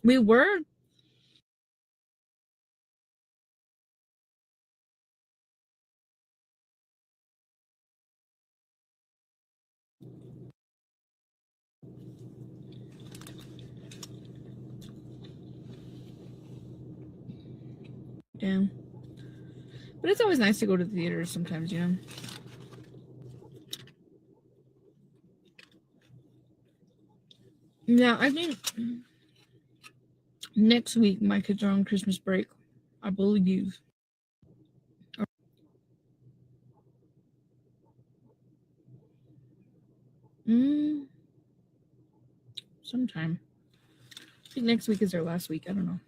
We were. Damn. But it's always nice to go to the theater sometimes, you know? Yeah, I think next week my kids are on Christmas break. I believe. Sometime. I think next week is their last week. I don't know.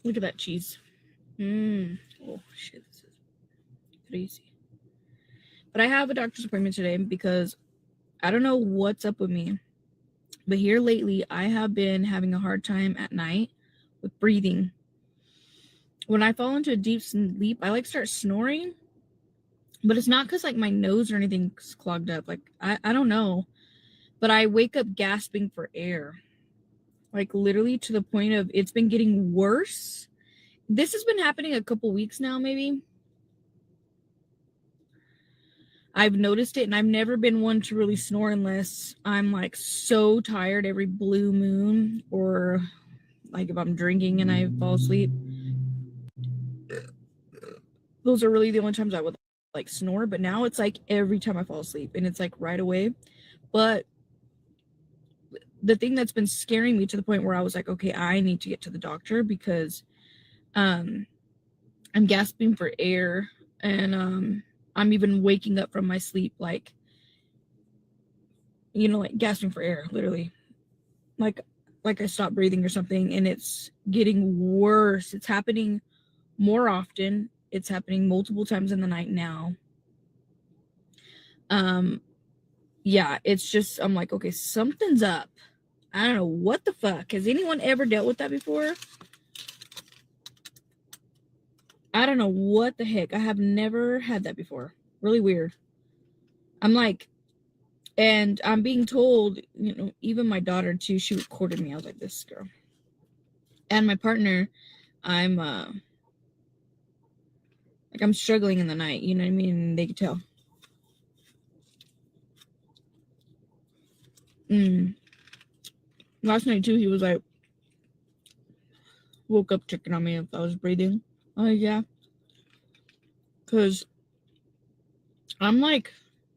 Look at that cheese. Oh, shit. This is crazy. But I have a doctor's appointment today because I don't know what's up with me. But here lately, I have been having a hard time at night with breathing. When I fall into a deep sleep, I start snoring. But it's not because my nose or anything's clogged up. I don't know. But I wake up gasping for air. Literally to the point of it's been getting worse. This has been happening a couple weeks now, maybe. I've noticed it, and I've never been one to really snore unless I'm so tired every blue moon, or if I'm drinking and I fall asleep. Those are really the only times I would snore. But now it's every time I fall asleep, and it's right away. But the thing that's been scaring me to the point where I was okay, I need to get to the doctor because I'm gasping for air, and I'm even waking up from my sleep gasping for air, literally. Like I stopped breathing or something, and it's getting worse. It's happening more often. It's happening multiple times in the night now. Yeah, it's just, I'm okay, something's up. I don't know what the fuck. Has anyone ever dealt with that before? I don't know what the heck. I have never had that before. Really weird. And I'm being told, even my daughter too, she recorded me. I was like, this girl. And my partner, I'm I'm struggling in the night, you know what I mean? They could tell. Last night too, he was woke up checking on me if I was breathing. Oh yeah. Cause I'm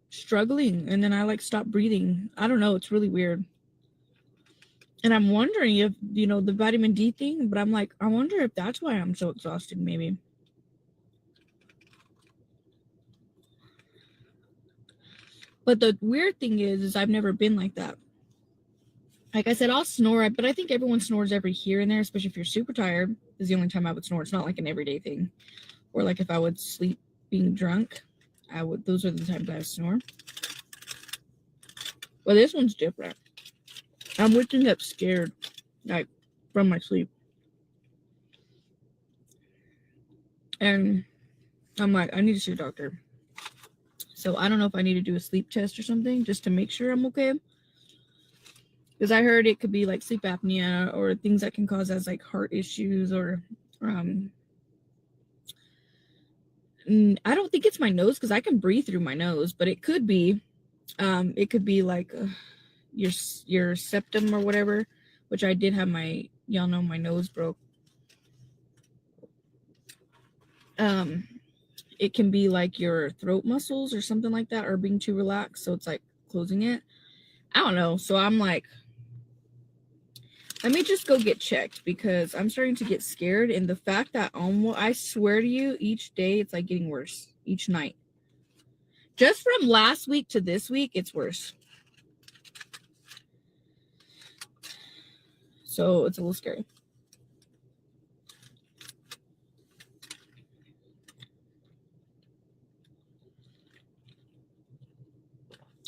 struggling, and then I stop breathing. I don't know, it's really weird. And I'm wondering if, the vitamin D thing, but I'm I wonder if that's why I'm so exhausted, maybe. But the weird thing is I've never been like that. Like I said, I'll snore, but I think everyone snores every here and there, especially if you're super tired, is the only time I would snore. It's not an everyday thing. Or if I would sleep being drunk, those are the times I would snore. Well, this one's different. I'm waking up scared, from my sleep. And I'm I need to see a doctor. So I don't know if I need to do a sleep test or something just to make sure I'm okay. Because I heard it could be sleep apnea or things that can cause as heart issues or I don't think it's my nose because I can breathe through my nose, but it could be your septum or whatever, which I did have y'all know my nose broke. It can be your throat muscles or something like that are being too relaxed, so it's closing it. I don't know. So I'm let me just go get checked because I'm starting to get scared, and the fact that I swear to you, each day it's getting worse each night. Just from last week to this week, it's worse. So it's a little scary.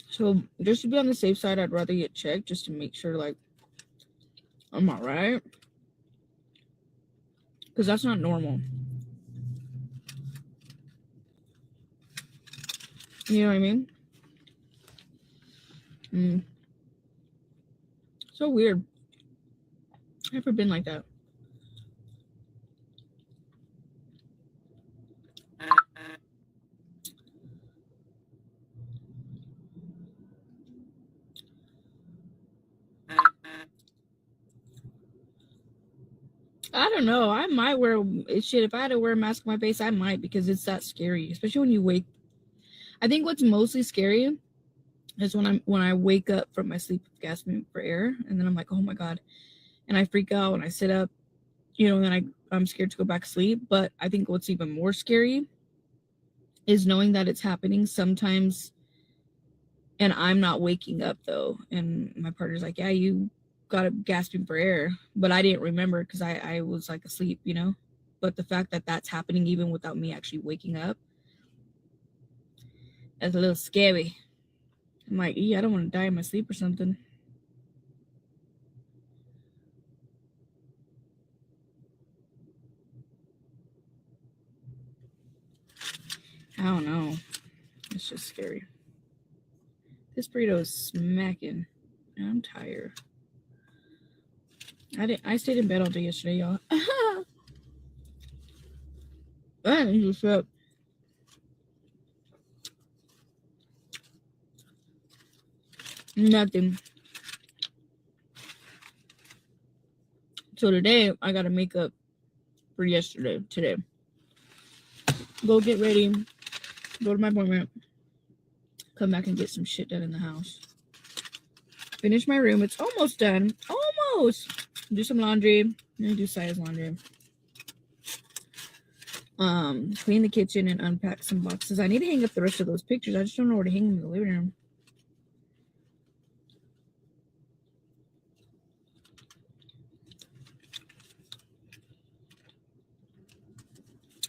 So just to be on the safe side, I'd rather get checked just to make sure I'm all right. Because that's not normal. You know what I mean? So weird. I've never been like that. I don't know. I might wear shit. If I had to wear a mask on my face, I might, because it's that scary, especially when you wake. I think what's mostly scary is when I wake up from my sleep gasping for air, and then I'm like, oh my god, and I freak out and I sit up, and then I'm scared to go back to sleep. But I think what's even more scary is knowing that it's happening sometimes, and I'm not waking up though, and my partner's like, yeah, you got up gasping for air, but I didn't remember because I was like asleep, But the fact that that's happening even without me actually waking up, that's a little scary. I'm like, I don't want to die in my sleep or something. I don't know. It's just scary. This burrito is smacking. I'm tired. I stayed in bed all day yesterday, y'all. I didn't do shit. Nothing. So today I gotta make up for yesterday. Today, go get ready, go to my appointment, come back and get some shit done in the house. Finish my room. It's almost done. Almost. Do some laundry. I'm gonna do Saya's laundry. Clean the kitchen and unpack some boxes. I need to hang up the rest of those pictures. I just don't know where to hang them in the living room.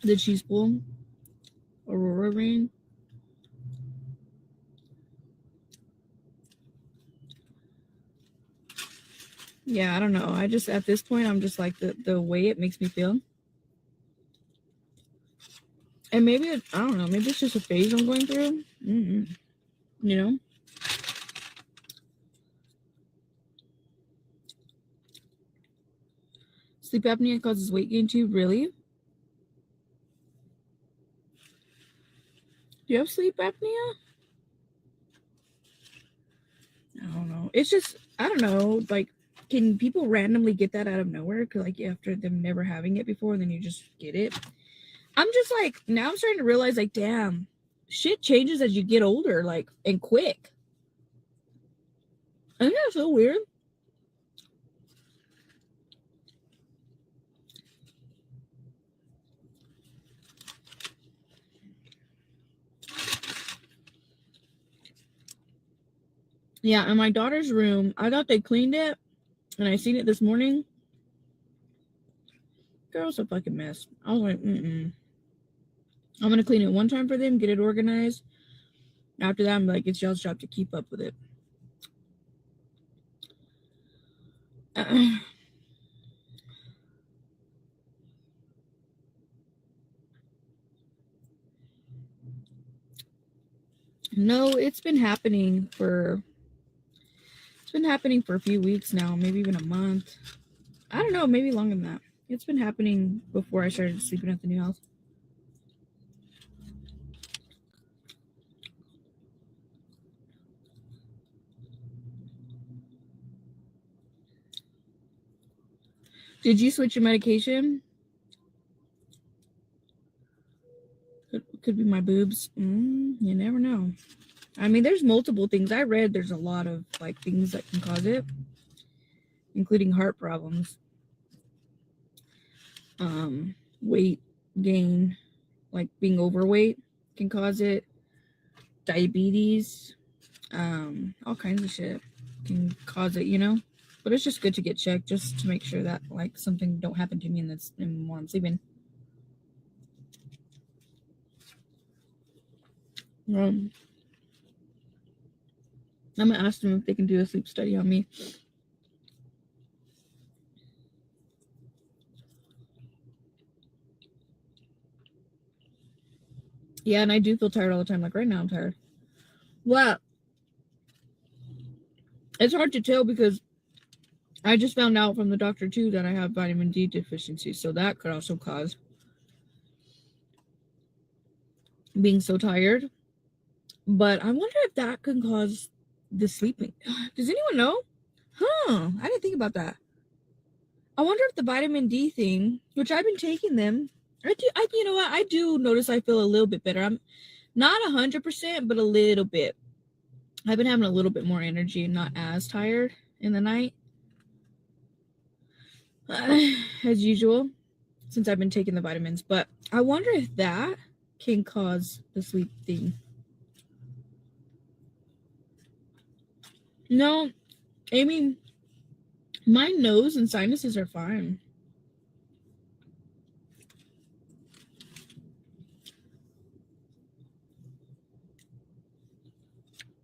The cheese pool. Aurora rain. Yeah, I don't know. I just, at this point, I'm just like the way it makes me feel. And maybe, I don't know, maybe it's just a phase I'm going through. Sleep apnea causes weight gain too? Really? Do you have sleep apnea? I don't know. It's just, I don't know. Like, can people randomly get that out of nowhere? Like, after them never having it before, and then you just get it? I'm just like, now I'm starting to realize, like, damn, shit changes as you get older, like, and quick. I think that's so weird. Yeah, in my daughter's room, I thought they cleaned it, and I seen it this morning. Girl's a fucking mess. I was like, I'm gonna clean it one time for them, get it organized. After that, I'm like, it's y'all's job to keep up with it. No, it's been happening for a few weeks now, maybe even a month. I don't know, maybe longer than that. It's been happening before I started sleeping at the new house. Did you switch your medication? Could be my boobs. You never know. I mean, there's multiple things. I read there's a lot of like things that can cause it, including heart problems, weight gain, like being overweight can cause it, diabetes, all kinds of shit can cause it, But it's just good to get checked just to make sure that like something don't happen to me while I'm sleeping. I'm gonna ask them if they can do a sleep study on me. Yeah, and I do feel tired all the time. Like right now, I'm tired. Well, it's hard to tell because I just found out from the doctor too that I have vitamin D deficiency, so that could also cause being so tired. But I wonder if that can cause the sleeping. Does anyone know? I didn't think about that. I wonder if the vitamin D thing, which I've been taking them, you know what? I do notice I feel a little bit better. I'm not 100%, but a little bit. I've been having a little bit more energy and not as tired in the night as usual since I've been taking the vitamins. But I wonder if that can cause the sleep thing. No, Amy, my nose and sinuses are fine.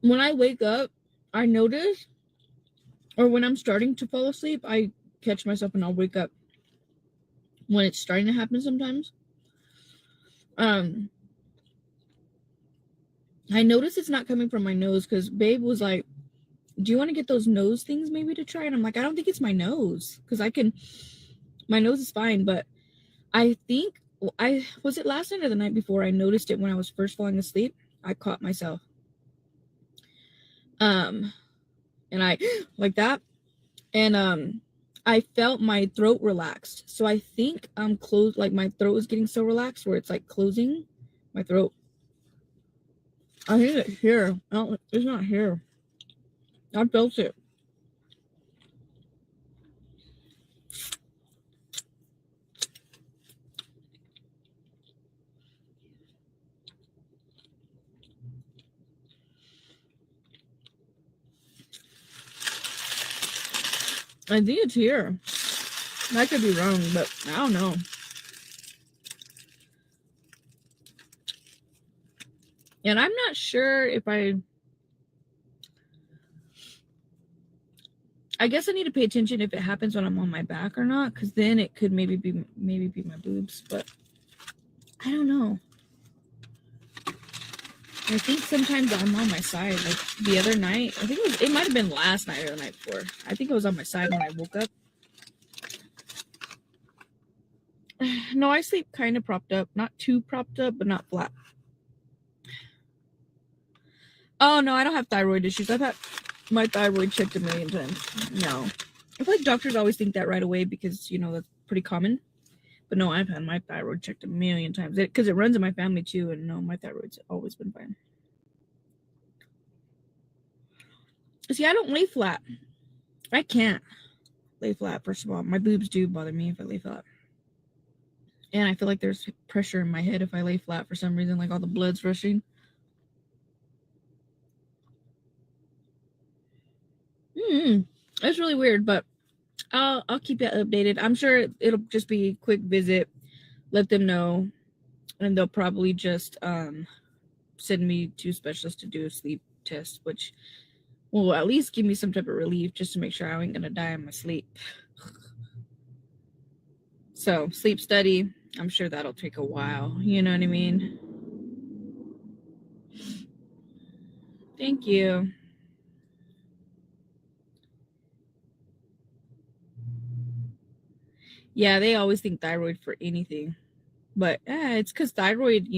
When I wake up, I notice, or when I'm starting to fall asleep, I catch myself and I'll wake up when it's starting to happen sometimes. I notice it's not coming from my nose because Babe was like, do you want to get those nose things maybe to try? And I'm like, I don't think it's my nose because my nose is fine, but I think was it last night or the night before I noticed it when I was first falling asleep. I caught myself. And I like that. And I felt my throat relaxed. So I think I'm closed, like my throat is getting so relaxed where it's like closing my throat. I think it's here. It's not here. I felt it. I think it's here. I could be wrong, but I don't know. And I'm not sure if I guess I need to pay attention if it happens when I'm on my back or not, because then it could maybe be my boobs, but I don't know. I think sometimes I'm on my side. Like the other night, I think it might have been last night or the night before. I think I was on my side when I woke up. No, I sleep kind of propped up. Not too propped up, but not flat. Oh, no, I don't have thyroid issues. I've had my thyroid checked a million times. No. I feel like doctors always think that right away because, you know, that's pretty common. But no, I've had my thyroid checked a million times because it runs in my family too. And no, my thyroid's always been fine. See, I don't lay flat. I can't lay flat, first of all. My boobs do bother me if I lay flat. And I feel like there's pressure in my head if I lay flat for some reason, like all the blood's rushing. It's really weird, but I'll keep it updated. I'm sure it'll just be a quick visit, let them know, and they'll probably just send me to specialists to do a sleep test, which will at least give me some type of relief just to make sure I ain't gonna die in my sleep. So sleep study, I'm sure that'll take a while. You know what I mean? Thank you. Yeah, they always think thyroid for anything. But it's because thyroid,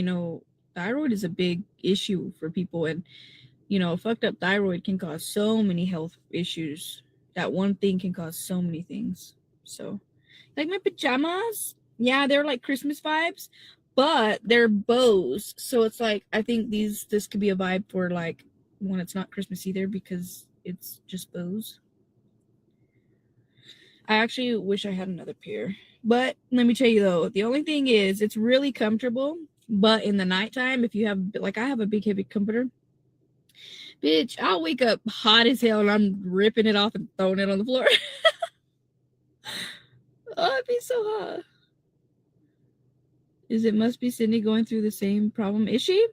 thyroid is a big issue for people. And, fucked up thyroid can cause so many health issues. That one thing can cause so many things. So, like my pajamas, yeah, they're like Christmas vibes, but they're bows. So it's like, I think this could be a vibe for like when it's not Christmas either because it's just bows. I actually wish I had another pair. But let me tell you though, the only thing is it's really comfortable. But in the nighttime, if you have like I have a big heavy comforter, bitch, I'll wake up hot as hell and I'm ripping it off and throwing it on the floor. Oh, it'd be so hot. Must be Cindy going through the same problem? Is she?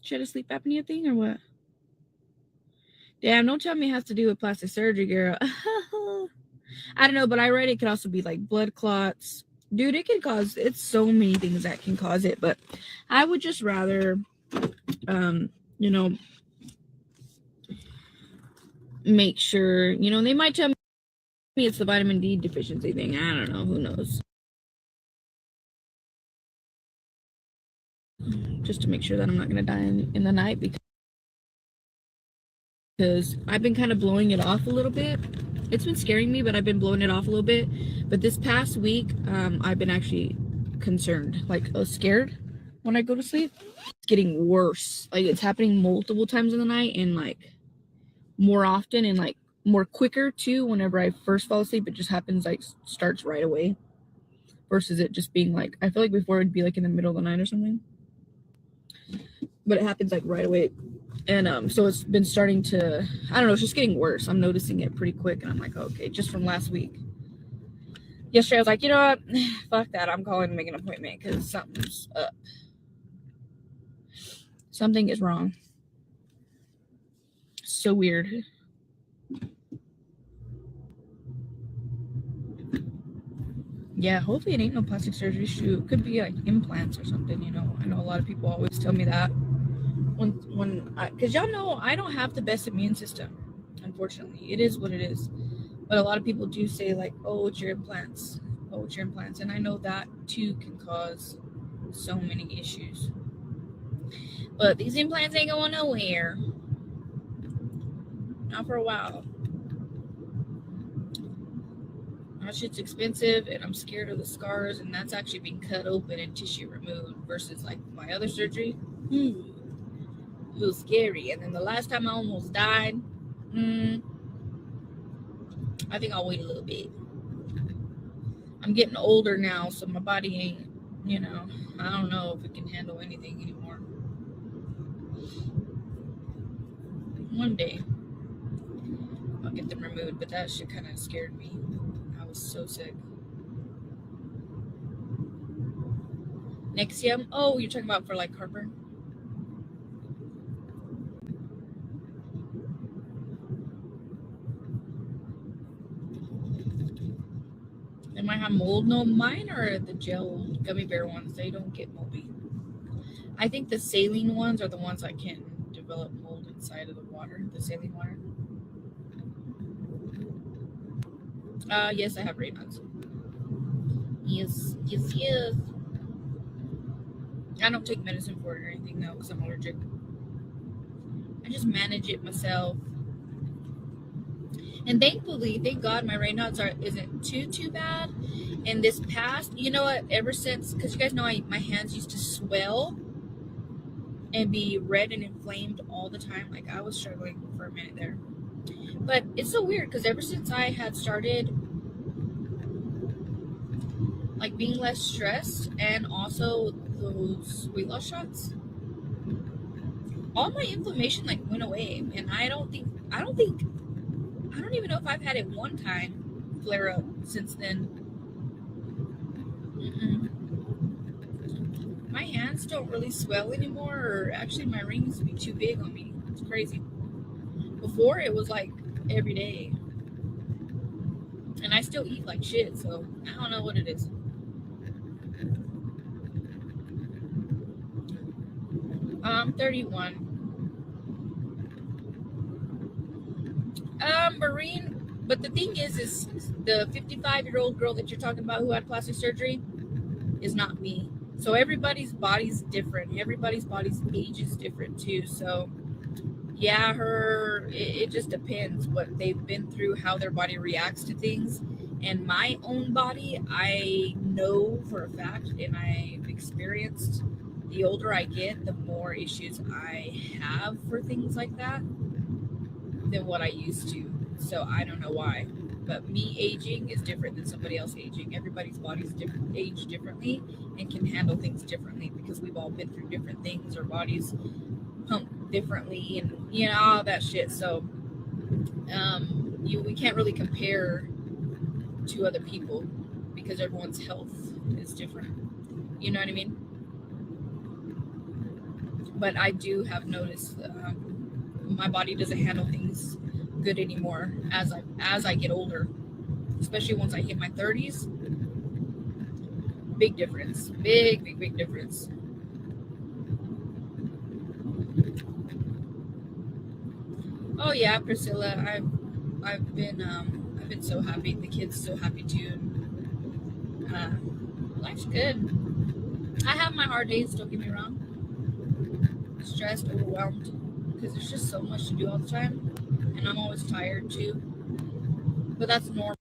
She had a sleep apnea thing or what? Damn, don't tell me it has to do with plastic surgery, girl. I don't know, but I read it could also be like blood clots. Dude, it's so many things that can cause it, but I would just rather, make sure, they might tell me Maybe it's the vitamin D deficiency thing. I don't know. Who knows? Just to make sure that I'm not going to die in the night, because I've been kind of blowing it off a little bit. It's been scaring me, but I've been blowing it off a little bit. But this past week, I've been actually concerned, like scared when I go to sleep. It's getting worse. Like it's happening multiple times in the night, and like more often, and like more quicker too. Whenever I first fall asleep, it just happens, like starts right away, versus it just being like, I feel like before it'd be like in the middle of the night or something, but it happens like right away. And so it's been starting to, I don't know, it's just getting worse. I'm noticing it pretty quick, and I'm like, okay, just from last week. Yesterday I was like, you know what, fuck that, I'm calling to make an appointment because something's up. Something is wrong. So weird. Yeah, hopefully it ain't no plastic surgery. Shoot, could be like implants or something, you know. I know a lot of people always tell me that because y'all know I don't have the best immune system. Unfortunately, it is what it is. But a lot of people do say like, oh, it's your implants. Oh, it's your implants. And I know that too can cause so many issues. But these implants ain't going nowhere. Not for a while. That shit's expensive, and I'm scared of the scars, and that's actually being cut open and tissue removed versus like my other surgery. It was scary. And then the last time I almost died, I think I'll wait a little bit. I'm getting older now, so my body ain't, you know, I don't know if it can handle anything anymore. One day I'll get them removed, but that shit kind of scared me. I was so sick. Nexium? Oh, you're talking about for like heartburn? They might have mold. No, mine are the gel gummy bear ones. They don't get moldy. I think the saline ones are the ones that can develop mold inside of the water, the saline water. Yes, I have Raynaud's. Yes. I don't take medicine for it or anything though, because I'm allergic. I just manage it myself. And thankfully, thank God, my Raynaud's isn't too bad. And this past, you know what? Ever since, because you guys know my hands used to swell and be red and inflamed all the time. Like I was struggling for a minute there. But it's so weird because ever since I had started like being less stressed and also those weight loss shots, all my inflammation like went away. And I don't even know if I've had it one time flare up since then. My hands don't really swell anymore, or actually my ring used to be too big on me. It's crazy. Before it was like every day. And I still eat like shit, so I don't know what it is. I'm 31. Marine, but the thing is the 55-year-old girl that you're talking about who had plastic surgery is not me. So everybody's body's different. Everybody's body's age is different too. So yeah, it just depends what they've been through, how their body reacts to things. And my own body, I know for a fact, and I've experienced, the older I get, the more issues I have for things like that than what I used to. So I don't know why. But me aging is different than somebody else aging. Everybody's bodies age differently and can handle things differently because we've all been through different things. Our bodies pump differently and, you know, all that shit. So we can't really compare to other people because everyone's health is different. You know what I mean? But I do have noticed my body doesn't handle things good anymore as I get older, especially once I hit my 30s. Big difference. Big difference. Oh yeah, Priscilla, I've been I've been so happy. The kids so happy too. Life's good. I have my hard days, don't get me wrong. Stressed, overwhelmed, because there's just so much to do all the time. And I'm always tired too. But that's normal.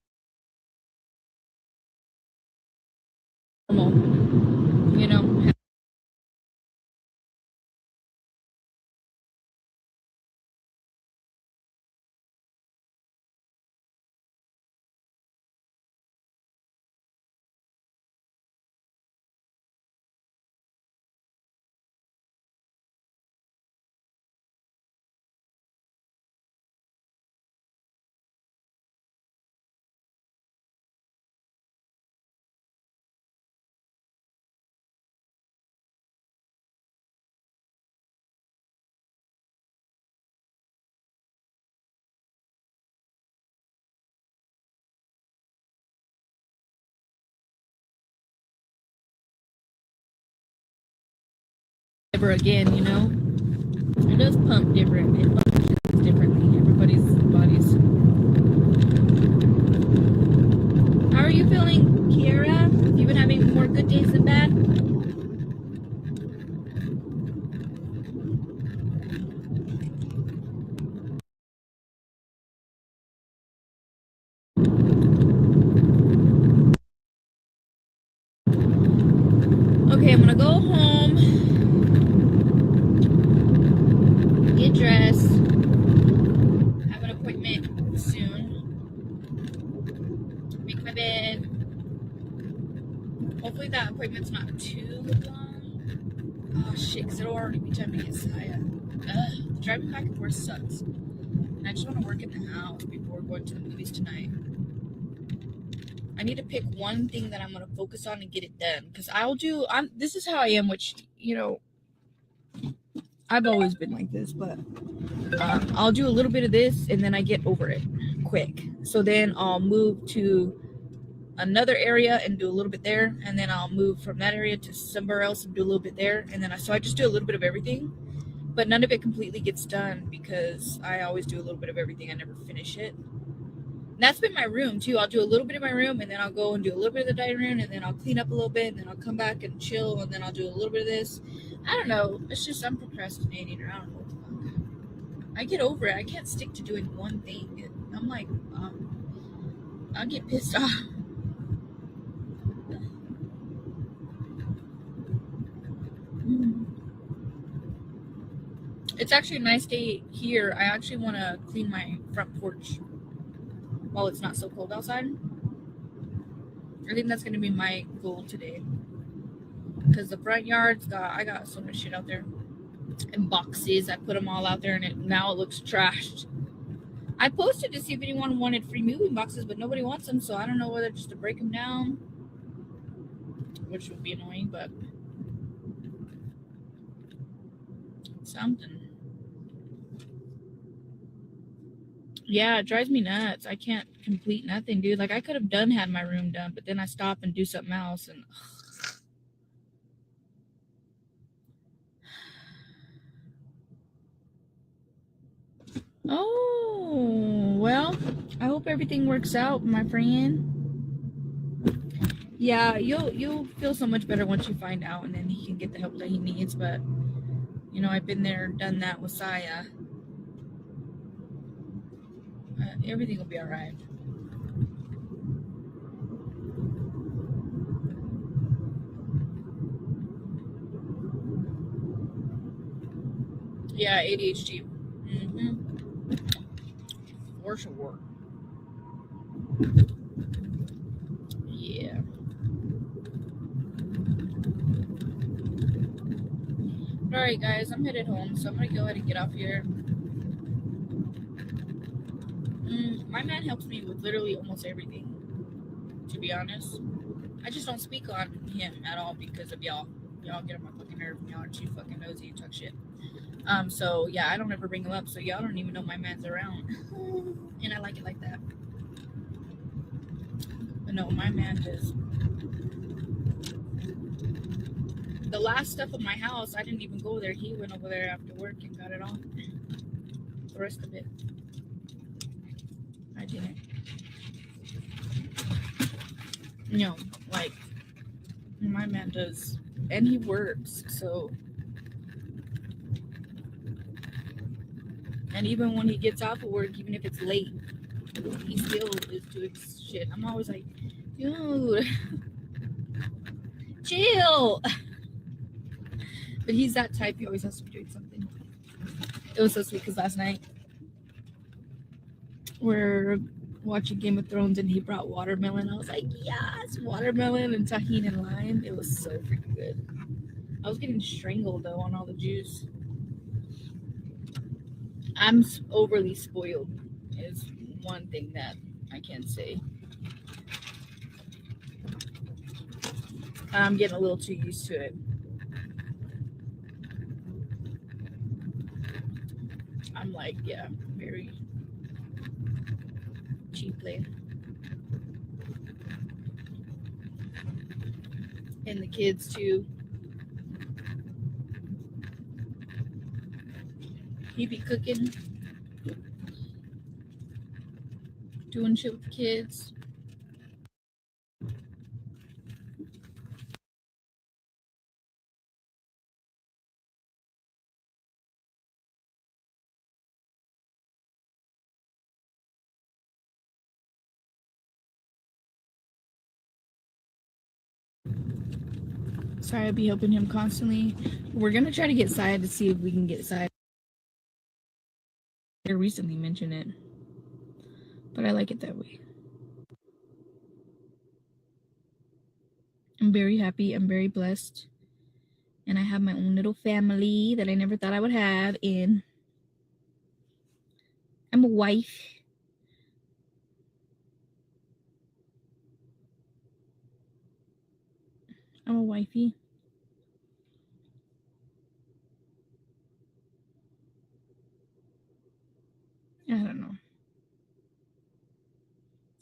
You know, ever again, you know? It does pump different. It functions differently. Everybody's bodies. How are you feeling, Kiara? You've been having more good days than bad? Okay, I'm gonna go home, get dressed, have an appointment soon, make my bed. Hopefully that appointment's not too long. Oh shit, because it'll already be time to get Saya. Driving back and forth sucks. And I just want to work in the house before going to the movies tonight. I need to pick one thing that I'm going to focus on and get it done. Because this is how I am, which, you know, I've always been like this. But I'll do a little bit of this and then I get over it quick. So then I'll move to another area and do a little bit there. And then I'll move from that area to somewhere else and do a little bit there. And then I just do a little bit of everything. But none of it completely gets done because I always do a little bit of everything. I never finish it. And that's been my room too. I'll do a little bit of my room and then I'll go and do a little bit of the dining room and then I'll clean up a little bit and then I'll come back and chill and then I'll do a little bit of this. I don't know. It's just I'm procrastinating or I don't know what the fuck. I get over it. I can't stick to doing one thing. I'm like, I'll get pissed off. It's actually a nice day here. I actually want to clean my front porch while it's not so cold outside. I think that's going to be my goal today. Because the front yard's I got so much shit out there. In boxes. I put them all out there and now it looks trashed. I posted to see if anyone wanted free moving boxes, but nobody wants them, so I don't know whether just to break them down. Which would be annoying, but something. Yeah, it drives me nuts. I can't complete nothing, dude. Like I could have had my room done, but then I stop and do something else and oh, well, I hope everything works out, my friend. Yeah, you'll feel so much better once you find out and then he can get the help that he needs, but you know, I've been there, done that with Saya. Everything will be all right. Yeah, ADHD. For sure. Yeah. Alright, guys, I'm headed home, so I'm gonna go ahead and get off here. My man helps me with literally almost everything, to be honest. I just don't speak on him at all because of y'all. Y'all get on my fucking nerve and y'all are too fucking nosy and talk shit. So yeah, I don't ever bring him up, so y'all don't even know my man's around. And I like it like that. But no, my man just... The last stuff of my house, I didn't even go there. He went over there after work and got it all. The rest of it, I didn't. like my man does, and he works, so. And even when he gets off of work, even if it's late, he still is doing shit. I'm always like, dude, chill. But he's that type. He always has to be doing something. It was so sweet because last night we're watching Game of Thrones and he brought watermelon. I was like, yes, watermelon and tahini and lime. It was so freaking good. I was getting strangled though on all the juice. I'm overly spoiled is one thing that I can say. I'm getting a little too used to it. I'm like, yeah, very cheaply. And the kids too. He be cooking, doing shit with the kids. Sorry, I'll be helping him constantly. We're gonna try to get Saya to see if we can get Saya. I recently mentioned it, but I like it that way. I'm very happy. I'm very blessed. And I have my own little family that I never thought I would have. And I'm a wife. I'm a wifey. I don't know.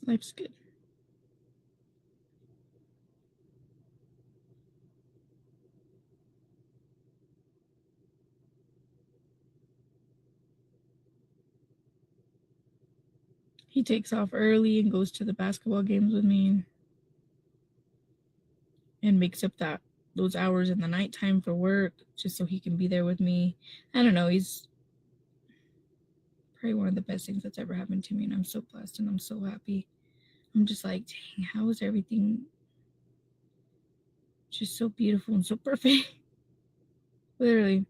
Life's good. He takes off early and goes to the basketball games with me and makes up those hours in the nighttime for work just so he can be there with me. I don't know. He's probably one of the best things that's ever happened to me, and I'm so blessed and I'm so happy. I'm just like, dang, how is everything just so beautiful and so perfect? Literally,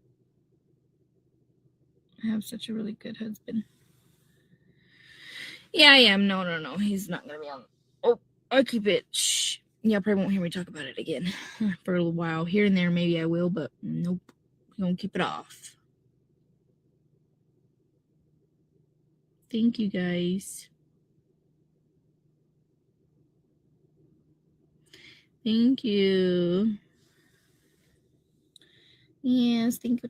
I have such a really good husband. Yeah, I am. No. He's not gonna be on. Oh, I'll keep it. Shh. Yeah, probably won't hear me talk about it again for a little while. Here and there, maybe I will, but nope. We're gonna keep it off. Thank you guys. Thank you. Yes, thank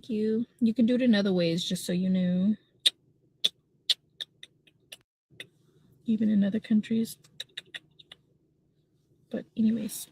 you. You can do it in other ways, just so you know. Even in other countries. But anyways.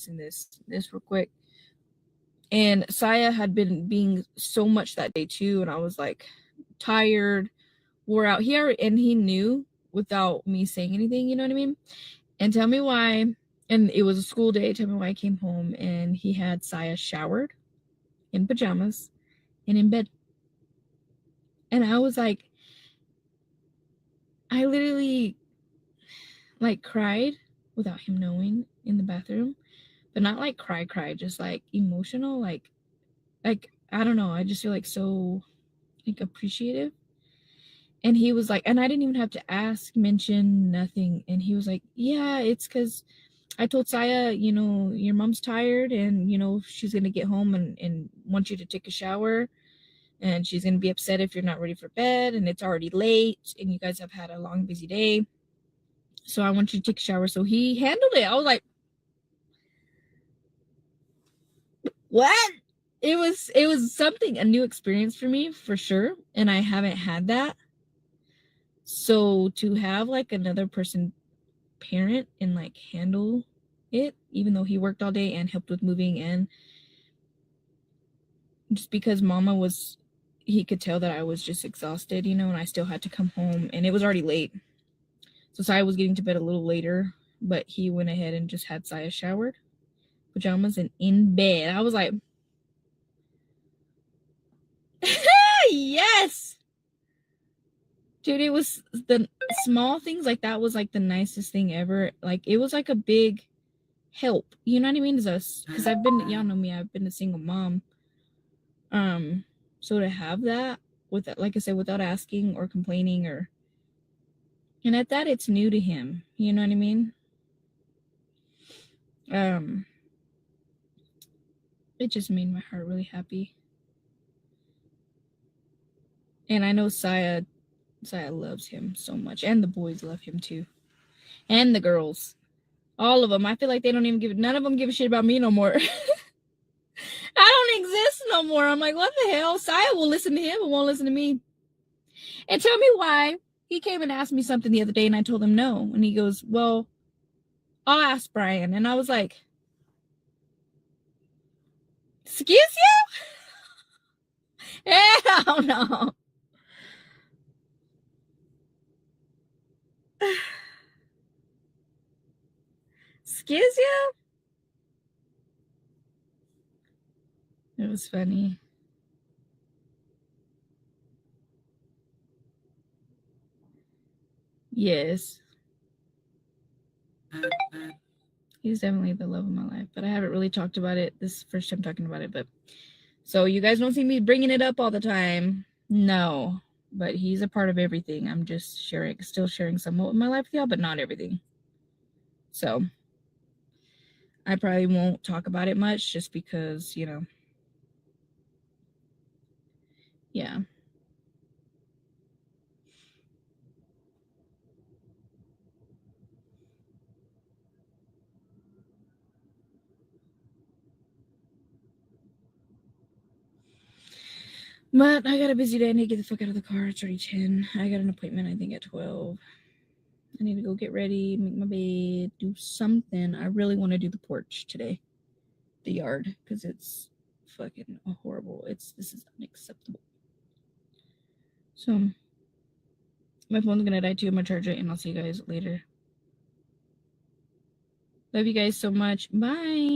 In this real quick. And Saya had been being so much that day too, and I was like tired, wore out. He knew without me saying anything, you know what I mean? And tell me why. And it was a school day. Tell me why I came home and he had Saya showered in pajamas and in bed. And I was like, I literally like cried without him knowing in the bathroom, but not like cry, just like emotional, like I don't know. I just feel like so like appreciative. And he was like, and I didn't even have to ask, mention, nothing. And he was like, yeah, it's because I told Saya, your mom's tired and, she's going to get home and want you to take a shower. and she's gonna be upset if you're not ready for bed and it's already late and you guys have had a long, busy day. So I want you to take a shower. So he handled it. I was like, what? It was something, a new experience for me for sure, and I haven't had that. So to have like another person parent and like handle it, even though he worked all day and helped with moving, and just because mama was, he could tell that I was just exhausted, and I still had to come home and it was already late. So Saya was getting to bed a little later, but he went ahead and just had Saya showered, pajamas, and in bed. I was like, yes, dude. It was the small things like that was like the nicest thing ever. Like it was like a big help, you know what I mean? Because I've been, y'all know me, I've been a single mom. So to have that with, like I said, without asking or complaining, or, and at that, it's new to him, you know what I mean? It just made my heart really happy. And I know Saya loves him so much, and the boys love him too, and the girls, all of them. I feel like they don't even none of them give a shit about me no more. I don't exist no more. I'm like, what the hell? Saya will listen to him and won't listen to me. And tell me why. He came and asked me something the other day, and I told him no. And he goes, well, I'll ask Brian. And I was like, excuse you? Hell no. Excuse you? It was funny. Yes. He's definitely the love of my life, but I haven't really talked about it. This is the first time talking about it, but so you guys don't see me bringing it up all the time. No, but he's a part of everything. I'm just still sharing somewhat of my life with y'all, but not everything. So I probably won't talk about it much just because, yeah. But I got a busy day. I need to get the fuck out of the car. It's already 10. I got an appointment, I think, at 12. I need to go get ready, make my bed, do something. I really want to do the porch today, the yard, because it's fucking horrible. This is unacceptable. So my phone's gonna die too. I'm gonna charge it, and I'll see you guys later. Love you guys so much. Bye.